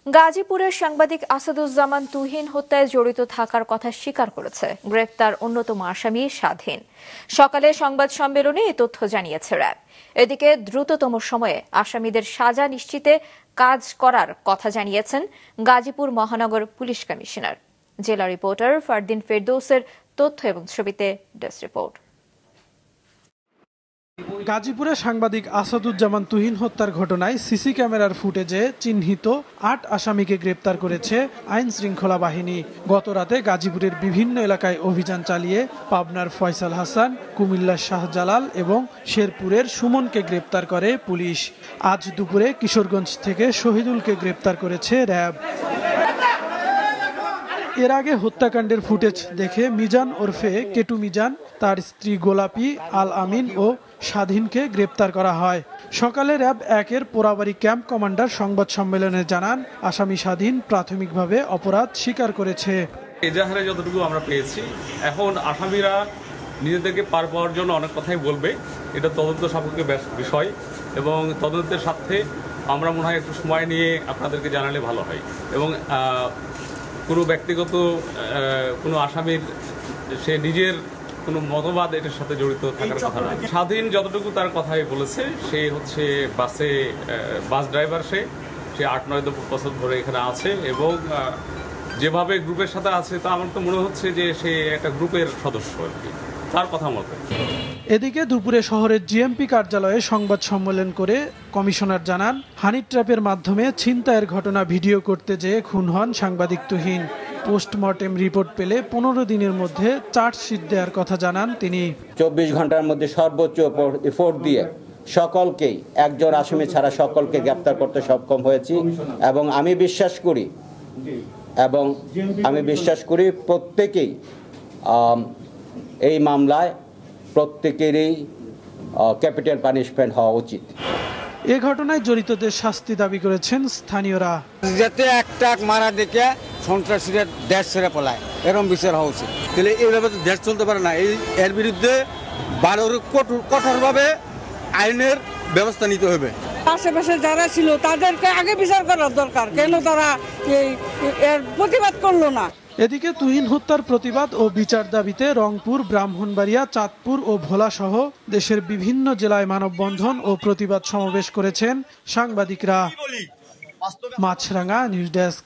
গাজীপুরের সাংবাদিক আসাদুজ্জামান তুহিন হত্যায় জড়িত থাকার কথা স্বীকার করেছে গ্রেপ্তার অন্যতম আসামি স্বাধীন। সকালে সংবাদ সম্মেলনে এই তথ্য জানিয়েছে র্যাব। এদিকে দ্রুততম সময়ে আসামিদের সাজা নিশ্চিতে কাজ করার কথা জানিয়েছেন গাজীপুর মহানগর পুলিশ কমিশনার। জেলা রিপোর্টার ফারদিন ফেরদৌসের তথ্য এবং ছবিতে ডেস্ক রিপোর্ট। গাজীপুরে সাংবাদিক আসাদুজ্জামান তুহিন হত্যার ঘটনায় সিসি ক্যামেরার ফুটেজে চিহ্নিত ৮ আসামিকে গ্রেপ্তার করেছে আইন শৃঙ্খলা বাহিনী। গতরাতে গাজীপুরের বিভিন্ন এলাকায় অভিযান চালিয়ে পাবনার ফয়সাল হাসান, কুমিল্লার শাহজালাল এবং শেরপুরের সুমনকে গ্রেপ্তার করে পুলিশ। আজ দুপুরে কিশোরগঞ্জ থেকে শহীদুলকে গ্রেপ্তার করেছে র্যাব। এর আগে হত্যাকাণ্ডের ফুটেজ দেখে মিজান ওরফে কেটু মিজান, তার স্ত্রী গোলাপী, আল আমিন ও স্বাধীনকে গ্রেপ্তার করা হয়। সকালে র্যাব ১-এর পোড়াবাড়ি ক্যাম্প কমান্ডার সংবাদ সম্মেলনে জানান, আসামি স্বাধীন প্রাথমিকভাবে অপরাধ স্বীকার করেছে। এজাহারে যতটুকু আমরা পেয়েছি, এখন আসামিরা নিজেদেরকে পার পাওয়ার জন্য অনেক কথাই বলবে। এটা তদন্ত সাপেক্ষ বিষয় এবং তদন্তের সাথে আমরা মনে হয় একটু সময় নিয়ে আপনাদেরকে জানালে ভালো হয়। এবং কোনো ব্যক্তিগত কোনো আসামির সে নিজের কোনো মতবাদ এটার সাথে জড়িত থাকার কথা না। স্বাধীন যতটুকু তার কথাই বলেছে, সে হচ্ছে বাস ড্রাইভার। সে ৮-৯ বছর ধরে এখানে আছে এবং যেভাবে গ্রুপের সাথে আছে তা আমার তো মনে হচ্ছে যে সে একটা গ্রুপের সদস্য আর কি, তার কথা মতো। এদিকে দুপুরে শহরের জিএমপি কার্যালয়ে সংবাদ সম্মেলন করে কমিশনার জানান, হানি ট্র্যাপের মাধ্যমে ছিনতাইয়ের ঘটনা ভিডিও করতে যেয়ে খুন হন সাংবাদিক তুহিন। পোস্টমর্টেম রিপোর্ট পেলে ১৫ দিনের মধ্যে চার্জশিট দেওয়ার কথা জানান তিনি। ২৪ ঘন্টার মধ্যে সর্বোচ্চ এফোর্ট দিয়ে সকলকেই, একজন আসামি ছাড়া সকলকে গ্রেপ্তার করতে সক্ষম হয়েছি এবং আমি বিশ্বাস করি প্রত্যেকেই এই মামলায় প্রত্যেকেরই ক্যাপিটাল পানিশমেন্ট হওয়া উচিত। এ ঘটনায় জড়িতদের শাস্তি দাবি করেছেন স্থানীয়রা। যাতে একটা মারা দেখে সন্ত্রাসীরা দেশ ছেড়ে পলায়, এরকম বিচার হওয়া উচিত। তাহলে এইভাবে দেশ চলতে পারে না। এর বিরুদ্ধে কঠোরভাবে আইনের ব্যবস্থা নিতে হবে। আশেপাশে যারা ছিল তাদেরকে আগে বিচার করার দরকার, কেন তারা এর প্রতিবাদ করলো না। এদিকে তুহিন হত্যার প্রতিবাদ ও বিচার দাবিতে রংপুর, ব্রাহ্মণবাড়িয়া, চাঁদপুর ও ভোলা সহ দেশের বিভিন্ন জেলায় মানববন্ধন ও প্রতিবাদ সমাবেশ করেছেন সাংবাদিকরা। মাছরাঙা নিউজ ডেস্ক।